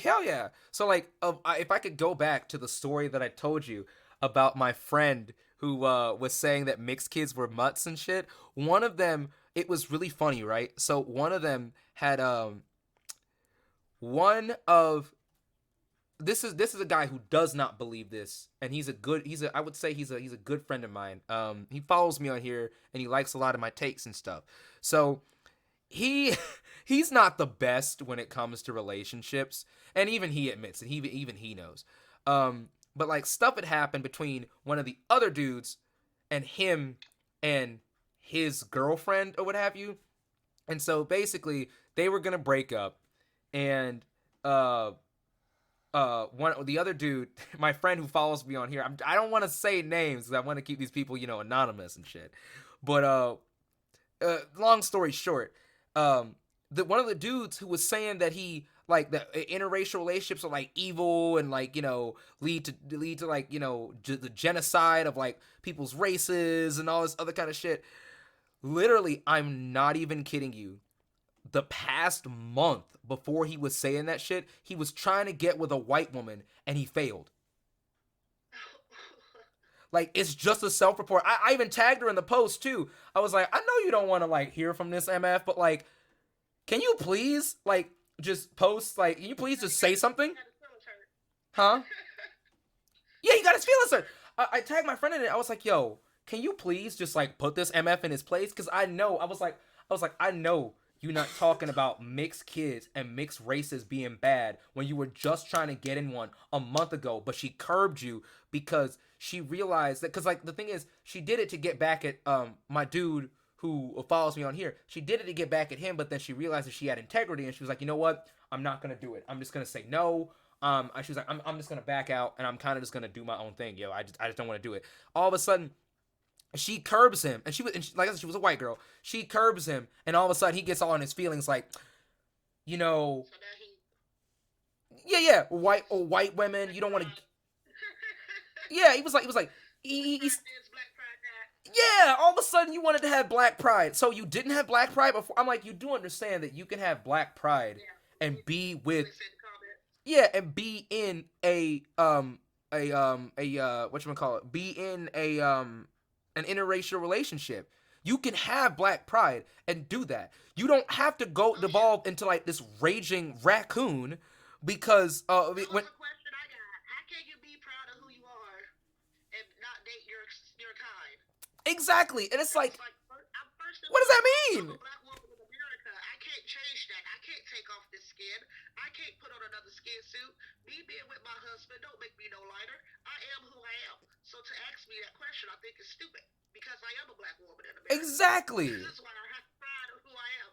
Hell yeah. So like, if I could go back to the story that I told you about my friend who was saying that mixed kids were mutts and shit. One of them, it was really funny, right? So one of them had one of this is a guy who does not believe this, and he's a I would say he's a good friend of mine. He follows me on here and he likes a lot of my takes and stuff. So he he's not the best when it comes to relationships, and even he admits it. Even he knows. But like stuff had happened between one of the other dudes and him and his girlfriend or what have you, and so basically they were gonna break up, and uh one the other dude, my friend who follows me on here, I don't want to say names because I want to keep these people anonymous and shit, but long story short, um, the one of the dudes who was saying that he like that interracial relationships are like evil and like lead to like the genocide of like people's races and all this other kind of shit. Literally, I'm not even kidding you. The past month before he was saying that shit, he was trying to get with a white woman and he failed. Like it's just a self-report. I even tagged her in the post too. I was like, I know you don't want to like hear from this MF, but like, can you please like just post like, can you please just say something? Huh? Yeah, he got his feelings hurt. I tagged my friend in it. I was like, yo, can you please just like put this MF in his place? Because I was like, I know you not talking about mixed kids and mixed races being bad when you were just trying to get in one a month ago, but she curbed you because she realized that because like the thing is she did it to get back at my dude who follows me on here. She did it to get back at him, but then she realized that she had integrity and she was like, you know what? I'm not gonna do it. I'm just gonna say no. She was like, I'm just gonna back out and I'm kind of just gonna do my own thing, yo. I just don't want to do it. All of a sudden, she curbs him, and like I said, she was a white girl. She curbs him, and all of a sudden, he gets all in his feelings, like, you know, So now he yeah, yeah, white women, you don't want to. Yeah, he was like, he's pride is black pride not. yeah. All of a sudden, you wanted to have black pride, so you didn't have black pride before. I'm like, you do understand that you can have black pride Yeah. and be That's with what they said in the comments. yeah, and be in a what you call it? Be in a an interracial relationship. You can have black pride and do that. You don't have to go Oh yeah. devolve into like this raging raccoon because So when it's a question I got. How can you be proud of who you are and not date your kind? exactly, and it's And it's like, like I'm first and what does that foremost, I'm a mean? black woman in America. I can't change that. I can't take off this skin. I can't put on another skin suit. Me being with my husband don't make me no lighter. I am who I am. So to ask me that question, I think is stupid because I am a black woman in America. Exactly. That's why I have pride of who I am.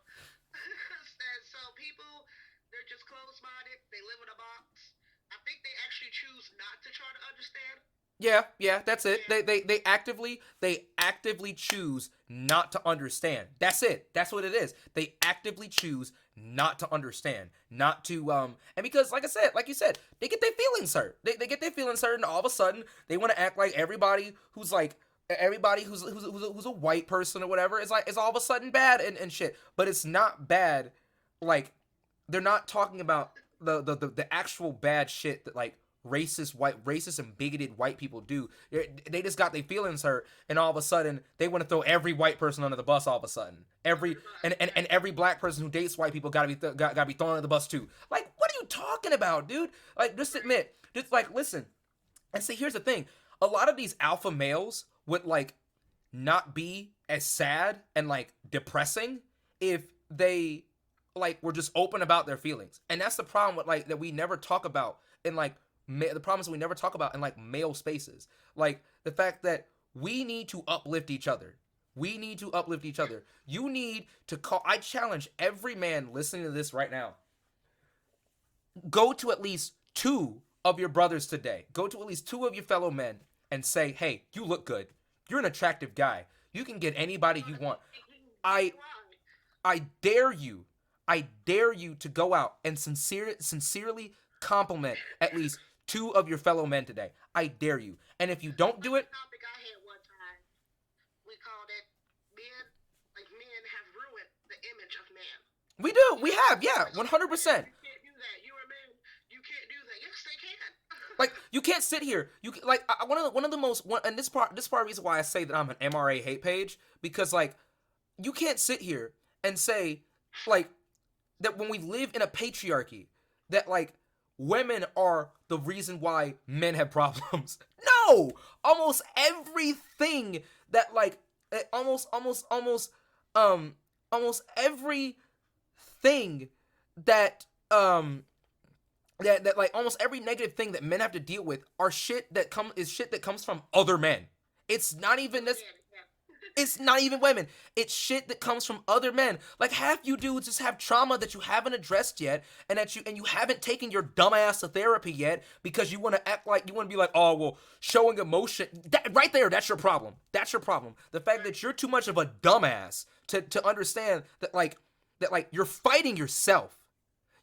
And so people, they're just closed-minded. They live in a box. I think they actually choose not to try to understand. Yeah, yeah, that's it. And They actively choose not to understand. That's it. That's what it is. They actively choose not to understand, not to and because like I said, like you said, they get their feelings hurt. They get their feelings hurt and all of a sudden they want to act like everybody who's a white person or whatever is like is all of a sudden bad and shit. But it's not bad. Like they're not talking about the actual bad shit that like racist and bigoted white people do. They just got their feelings hurt and all of a sudden they want to throw every white person under the bus all of a sudden. Every under the bus, and exactly. every black person who dates white people gotta be thrown under the bus too. Like what are you talking about, dude? Like just Right. admit, just like listen. And see, here's the thing: a lot of these alpha males would like not be as sad and like depressing if they like were just open about their feelings. And that's the problem with like that we never talk about in like the problems we never talk about in like male spaces. Like the fact that we need to uplift each other. We need to uplift each other. You need to call. I challenge every man listening to this right now. Go to at least two of your brothers today. Go to at least two of your fellow men and say, "Hey, you look good. You're an attractive guy. You can get anybody you want. Get I me why. I dare you. I dare you to go out and sincerely compliment at least two of your fellow men today. I dare you. And if you don't do That's a it, topic I had one time. We called it men, like men have ruined the image of man. we do. You We know, have. Yeah, like, oh, you're a man, 100%. you can't do that. You're a man, you You can't sit here. Like one of the most one, and this part reason why I say that I'm an MRA hate page, because like you can't sit here and say like that when we live in a patriarchy that like women are the reason why men have problems. No, almost everything that like um almost everything that that like almost every negative thing that men have to deal with are shit that comes from other men. It's not even Oh this. yeah, yeah. It's not even women. It's shit that comes from other men. Like half you dudes just have trauma that you haven't addressed yet, and you haven't taken your dumbass to therapy yet because you want to act like you want to be like, oh well, showing emotion. That right there, that's your problem. That's your problem. The fact that you're too much of a dumbass to understand that like you're fighting yourself.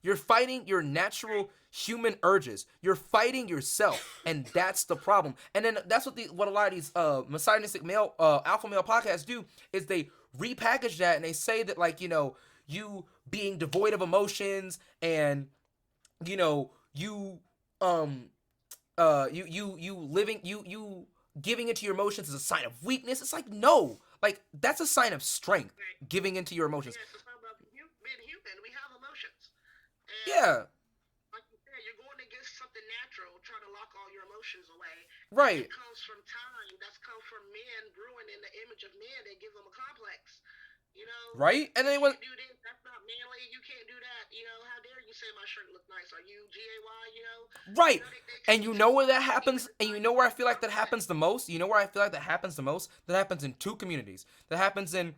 You're fighting your natural human urges. You're fighting yourself, and that's the problem. And then that's what a lot of these misogynistic male alpha male podcasts do is they repackage that and they say that like you being devoid of emotions and you um you living you giving into your emotions is a sign of weakness. It's like no, like that's a sign of strength. Right. Giving into your emotions. Yeah, so some of being human, we have emotions, and Yeah, like you said, you're going against something natural, trying to lock all your emotions away, and right, that comes from time. That's come from men growing in the image of men that give them a complex. You know, right. And you then when can't do this. That's not manly. You can't do that. You know, how dare you say my shirt look nice? Are you gay? You right. know, they And you teach know where that all these happens, and you signs know of where I feel like that happens complex. the most. You know where I feel like that happens the most. That happens in two communities. That happens in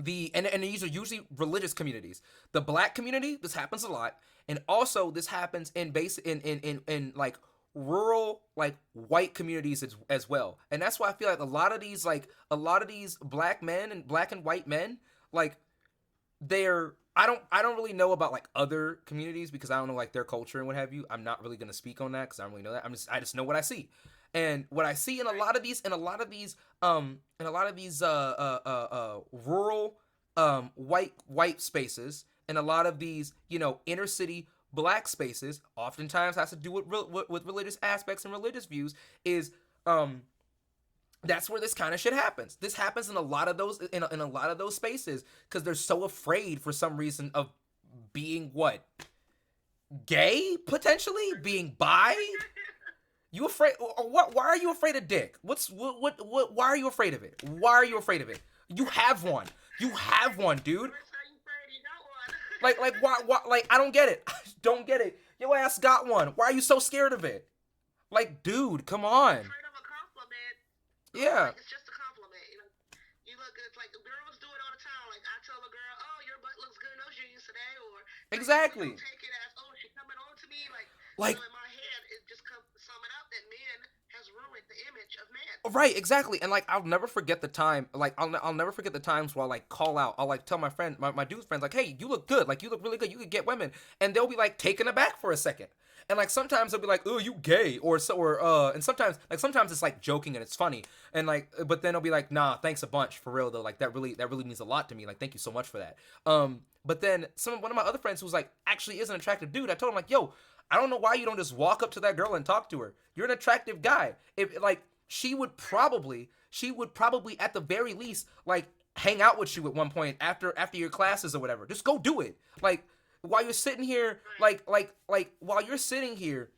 and these are usually religious communities. The black community, this happens a lot, and also this happens in base in like rural like white communities as well. And that's why I feel like a lot of these black men and black and white men like they're I don't really know about like other communities because I don't know like their culture and what have you. I'm not really gonna speak on that because I don't really know that. I just know what I see, and what I see in a Right. lot of these rural white spaces and a lot of these inner city black spaces oftentimes has to do with religious aspects and religious views is um that's where this kind of shit happens. This happens in a lot of those in a lot of those spaces because they're so afraid for some reason of being what gay potentially being bi. You afraid or what? Why are you afraid of dick? What? Why are you afraid of it? Why are you afraid of it? You have one. You have one, dude. First time you prayed, you got one. Like why like I don't get it. I don't get it. Your ass got one. Why are you so scared of it? Like, dude, come I'm on. afraid of a compliment. Yeah, Like it's just a compliment. You look good. It's like the girls do it all the time. Like I tell a girl, "Oh, your butt looks good in those jeans today," or like we don't exactly. take it as, "Oh, she coming on to me." Like Like in my head, it just comes to sum it up that men has ruined the image of men. right, exactly, and like I'll never forget the time. Like I'll never forget the times where I like call out. I'll like tell my friend, my dude friends, like, "Hey, you look good. Like you look really good. You could get women," and they'll be like taken aback for a second. And like sometimes they'll be like, "Oh, you gay," and sometimes it's like joking and it's funny, and like, but then they'll be like, "Nah, thanks a bunch for real though. Like that really means a lot to me. Like thank you so much for that." But then one of my other friends who's like actually is an attractive dude, I told him like, "Yo, I don't know why you don't just walk up to that girl and talk to her. You're an attractive guy. If like she would probably at the very least like hang out with you at one point after your classes or whatever. Just go do it. Like while you're sitting here Right. like while you're sitting here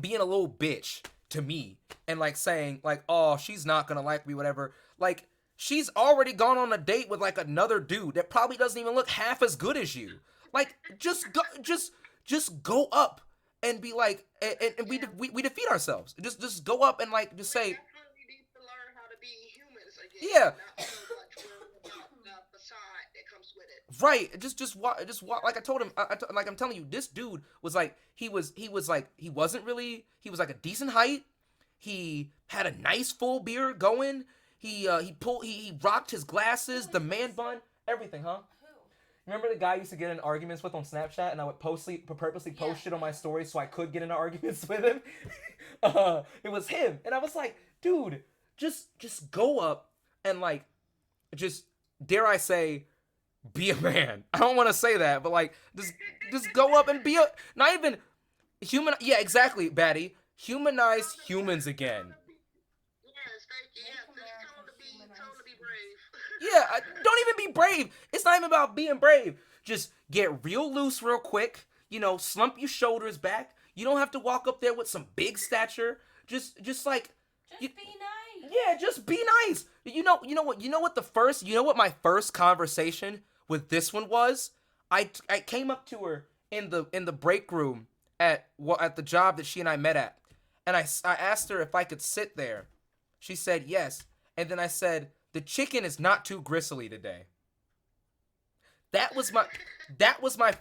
being a little bitch to me and like saying like, "Oh, she's not going to like me whatever." Like she's already gone on a date with like another dude that probably doesn't even look half as good as you. Like just go up and be like and Yeah. we defeat ourselves. Just go up and like just We say, definitely need to learn how to be humans again, "Yeah, not so much worry about the facade that comes with it. right." Just walk like I told him like I'm telling you this dude was like he was like he wasn't really he was like a decent height. He had a nice full beard going. He rocked his glasses, the man bun, everything, huh? Remember the guy I used to get in arguments with on Snapchat, and I would purposely post shit on my stories so I could get into arguments with him. It was him, and I was like, dude, just go up and like, just dare I say, be a man. I don't want to say that, but like, just go up and be a not even human. Yeah, exactly, Batty. humanize Tell them, humans tell them again. to be. Yes, thank you. Make Yeah, just America tell them humanize to be humans. brave. Yeah, don't even be brave. It's not even about being brave. Just get real loose real quick. Slump your shoulders back. You don't have to walk up there with some big stature. Just like you, Just be nice. yeah, just be nice. You know what my first conversation with this one was? I came up to her in the break room at the job that she and I met at, and I asked her if I could sit there. She said yes, and then I said the chicken is not too gristly today. That was my that was my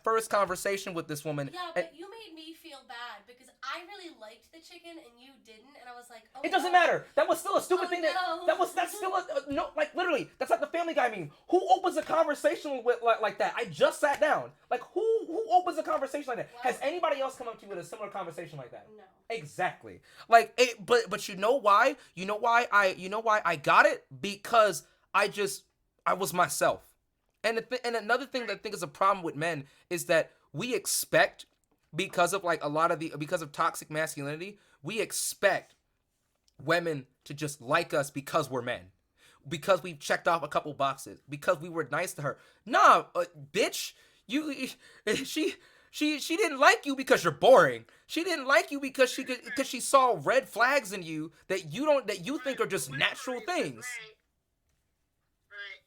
first conversation with this woman. Yeah, And but you made me feel bad because I really liked the chicken and you didn't, and I was like, oh it doesn't no, matter. That was still a stupid oh thing. That's no. still a no. Like literally, that's like the Family Guy meme. Who opens a conversation with like that? I just sat down. Like who opens a conversation like that? Has Well, anybody else come up to you with a similar conversation like that? no. Exactly. But you know why? You know why I got it, because I was myself. And another thing that I think is a problem with men is that we expect, because of like a lot of the because of toxic masculinity, we expect women to just like us because we're men, because we've checked off a couple boxes, because we were nice to her. Nah, bitch, you she she didn't like you because you're boring. She didn't like you because she saw red flags in you that you think Right, are for just whatever natural reason. things. Right, right.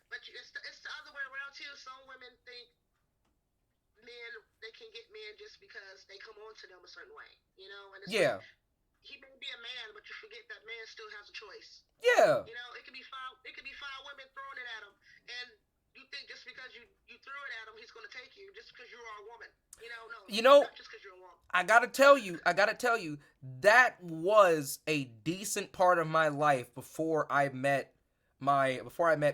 But it's the other way around too. Some women think men they can get men just because they come on to them a certain way, and it's like Yeah, he may be a man, but you forget that man still has a choice. yeah. It could be five women throwing it at him, and you think just because you threw it at him, he's gonna take you just because you are a woman. No, You know, not just because you're a woman. I gotta tell you, that was a decent part of my life before I met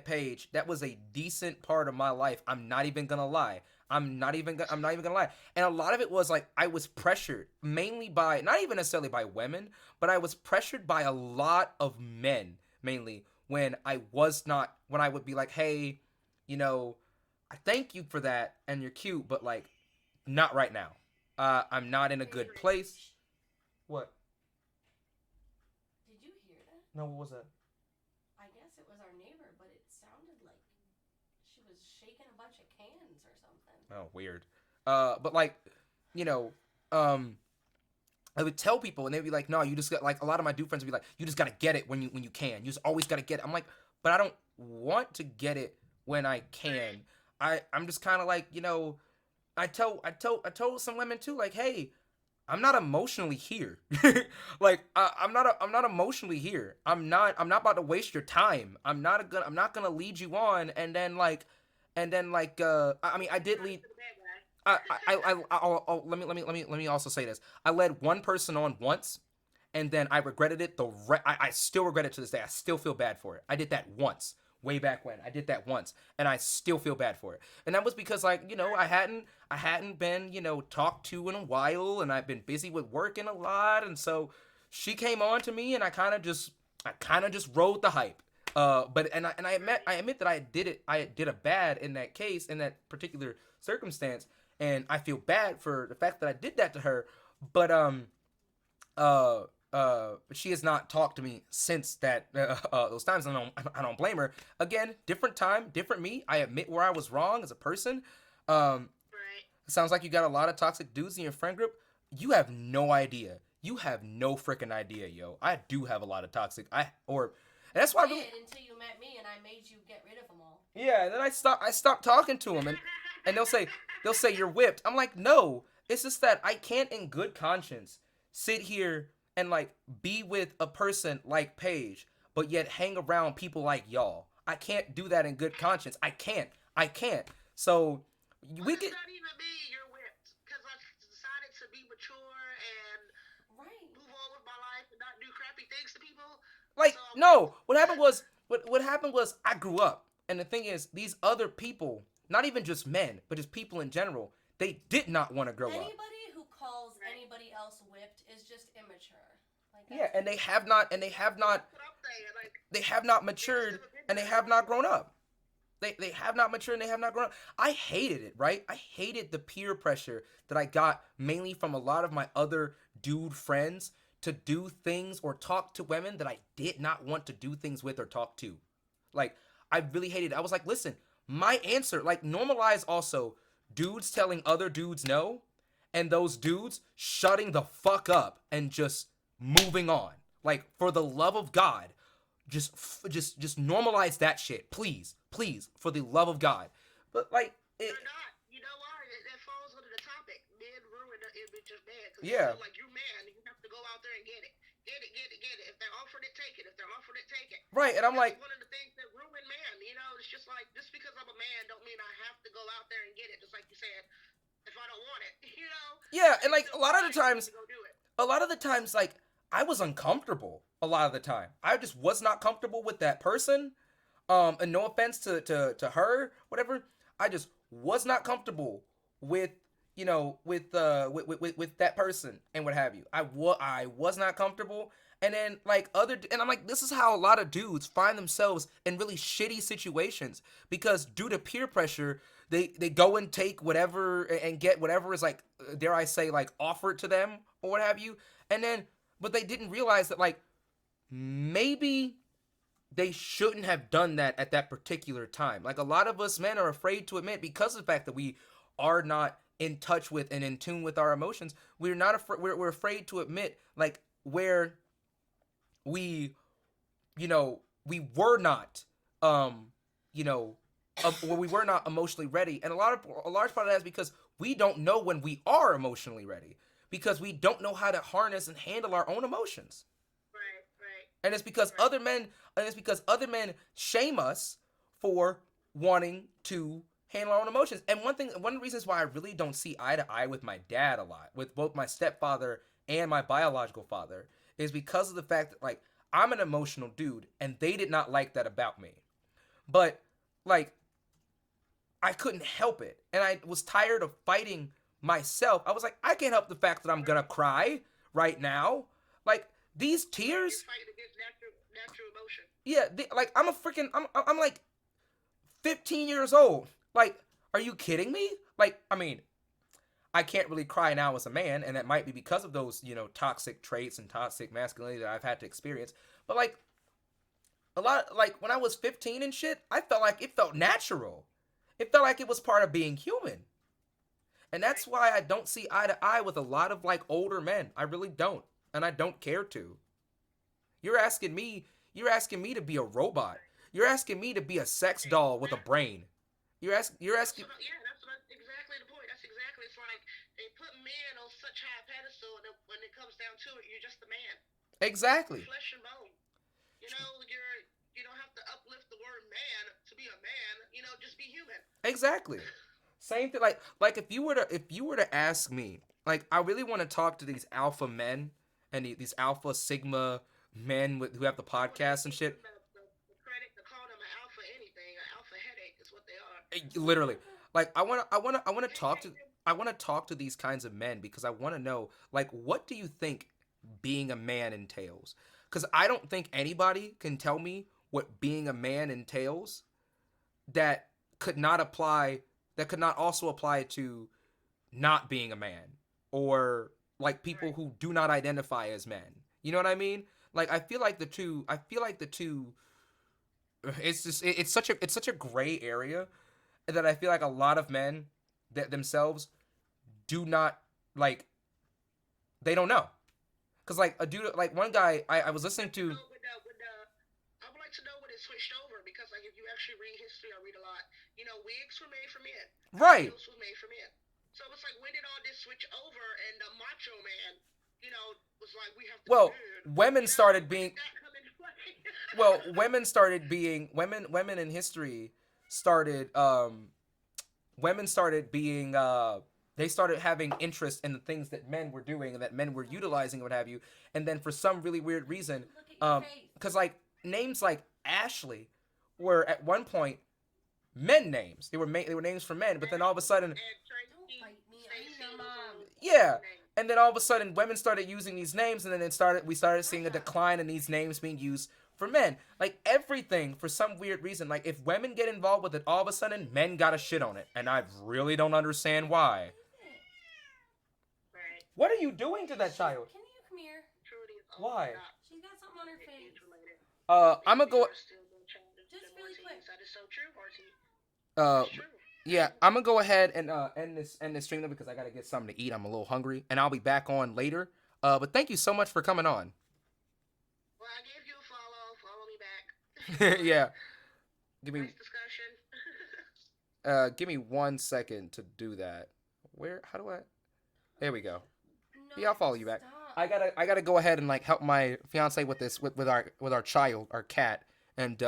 Paige. That was a decent part of my life. I'm not even gonna lie. I'm not even gonna lie. And a lot of it was like I was pressured, mainly by, not even necessarily by women, but I was pressured by a lot of men, mainly when I would be like, hey, you know, I thank you for that, and you're cute, but like not right now. I'm not in a good Adrian, place. What? Did you hear that? No, what was that? I guess it was our neighbor, but it sounded like she was shaking a bunch of cans or something. Oh, weird. But like, you know, um, I would tell people, and they'd be like, "No, you just got like." A lot of my dude friends would be like, "You just gotta get it when you can. You just always gotta get it." I'm like, but I don't want to get it when I right? can. I'm just kind of like, I told some women too, like, hey, I'm not emotionally here. Like I'm not emotionally here. I'm not about to waste your time. I'm not gonna lead you on, I mean, I You did turn lead. into the bad guy. Let me also say this. I led one person on once, and then I regretted it. I still regret it to this day. I still feel bad for it. I did that once, way back when. I did that once, and I still feel bad for it. And that was because, like, Right. I hadn't been, talked to in a while, and I've been busy with working a lot, and so she came on to me, and I kind of just rode the hype. Right. I admit that I did a bad in that case, in that particular circumstance, and I feel bad for the fact that I did that to her. But she has not talked to me since those times. I don't blame her. Again, different time, different me. I admit where I was wrong as a person. Um, Right. it sounds like you got a lot of toxic dudes in your friend group. You have no idea. You have no freaking idea, yo. I do have a lot of toxic. And You that's why I really. did until you met me and I made you get rid of them all. Yeah, and then I stopped talking to them, and they'll say you're whipped. I'm like, no, it's just that I can't in good conscience sit here and like be with a person like Paige, but yet hang around people like y'all. I can't do that in good conscience. I can't. So Well, we it's get not even me. You're whipped because I decided to be mature and Right. move on with my life and not do crappy things to people. So like, I'm whipped. no. What happened was I grew up, and the thing is, these other people, not even just men, but just people in general, they did not want to grow up. Anybody who calls Right. anybody else whipped is just immature. Like Yeah, that's and it. they have not That's what I'm saying. Like they have not niggas matured, never been and they better have than not white grown boys. up. They have not matured and they have not grown up. I hated it, right? I hated the peer pressure that I got mainly from a lot of my other dude friends to do things or talk to women that I did not want to do things with or talk to. Like, I really hated it. I was like, listen, my answer, like, normalize also dudes telling other dudes no, and those dudes shutting the fuck up and just moving on. Like, for the love of God, just normalize that shit, please, please, for the love of God. But like, They're not. You know why? That falls under the topic. Men ruin the image of man because you yeah, feel like you're man. You have to go out there and get it. Get it, get it, get it. If they're offered it, take it. If they're offered it, take it. right. And I'm That's like, one of the things that ruin man. You know, it's just like, just because I'm a man don't mean I have to go out there and get it. Just like you said, if I don't want it, you know, yeah, I and can like still push it and go do it. a lot of the times, like I was uncomfortable. A lot of the time, I just was not comfortable with that person. And no offense to her, whatever. I just was not comfortable with with that person and what have you. I was not comfortable. And then like and I'm like, this is how a lot of dudes find themselves in really shitty situations because due to peer pressure, they go and take whatever and get whatever is like, dare I say, like offered to them or what have you. And then but they didn't realize that like maybe they shouldn't have done that at that particular time. Like a lot of us men are afraid to admit because of the fact that we are not in touch with and in tune with our emotions. We're not afraid. We're afraid to admit like where we, we were not, you know, where we were not emotionally ready. And a large part of that is because we don't know when we are emotionally ready because we don't know how to harness and handle our own emotions. Right, right, And it's because right. other men shame us for wanting to handle our own emotions. And one of the reasons why I really don't see eye to eye with my dad a lot, with both my stepfather and my biological father, is because of the fact that like I'm an emotional dude and they did not like that about me. But like I couldn't help it. And I was tired of fighting myself. I was like, I can't help the fact that I'm gonna cry right now. Like these Right, you're tears, fighting against natural emotion. yeah, like I'm like 15 years old. Like, are you kidding me? Like, I mean, I can't really cry now as a man, and that might be because of those, toxic traits and toxic masculinity that I've had to experience. But like a lot, like when I was 15 and shit, I felt like it felt natural. It felt like it was part of being human. And that's Right. why I don't see eye to eye with a lot of like older men. I really don't. And I don't care to. You're asking me, you're asking me to be a robot. Right. You're asking me to be a sex doll with a Exactly. brain. You're asking Yeah, exactly the point. That's exactly. It's like they put men on such high pedestal, and when it comes down to it, you're just a man. You're exactly. flesh and bone. You know, you don't have to uplift the word man to be a man. You know, just be human. Exactly. Same thing like if you were to ask me, like I really want to talk to these alpha men and these alpha sigma men who have the I want to podcasts and give shit. them the credit to call them an alpha anything. An alpha headache is what they are. Literally. Like I want to talk to these kinds of men because I want to know like what do you think being a man entails? Cuz I don't think anybody can tell me what being a man entails that could not apply that could not also apply to not being a man or like people Right. who do not identify as men. You know what I mean? Like I feel like the two it's such a gray area that I feel like a lot of men that themselves do not like they don't know. Cuz like a dude like one guy I was You listening have to to know I would like to know when it switched over because, like, if you actually read history, I read a lot. You know, wigs were made for men. High right. heels was made for men. So it's like, when did all this switch over? And the macho man, was like, we have to be Well, men. women started When being did that come into play? women in history started women started being they started having interest in the things that men were doing and that men were utilizing and what have you. And then for some really weird reason, Look at your face. because like names like Ashley were at one point men names. They were names for men, but then all of a sudden, And Don't Tracy, fight me. I'm Stacy, your those mom. are yeah. women names. And then all of a sudden, women started using these names, and then we started I seeing a got. decline in these names being used for men. Like everything, for some weird reason. Like if women get involved with it, all of a sudden men gotta shit on it, and I really don't understand why. Right. What are you doing to that child? Can you come here? Trudy is Why? not She's got something on her face. age related. I'm gonna We go. are still no child of Just the really quick. Martins. That is so true, Marty. Uh, That's true. yeah, I'm gonna go ahead and end this stream though because I gotta get something to eat. I'm a little hungry, and I'll be back on later. But thank you so much for coming on. Well, I gave you a follow. Follow me back. Yeah, give me Nice discussion. give me 1 second to do that. Where? How do I? There we go. No, Yeah, I'll follow you back. stop. I gotta go ahead and like help my fiance with this with our child, our cat, and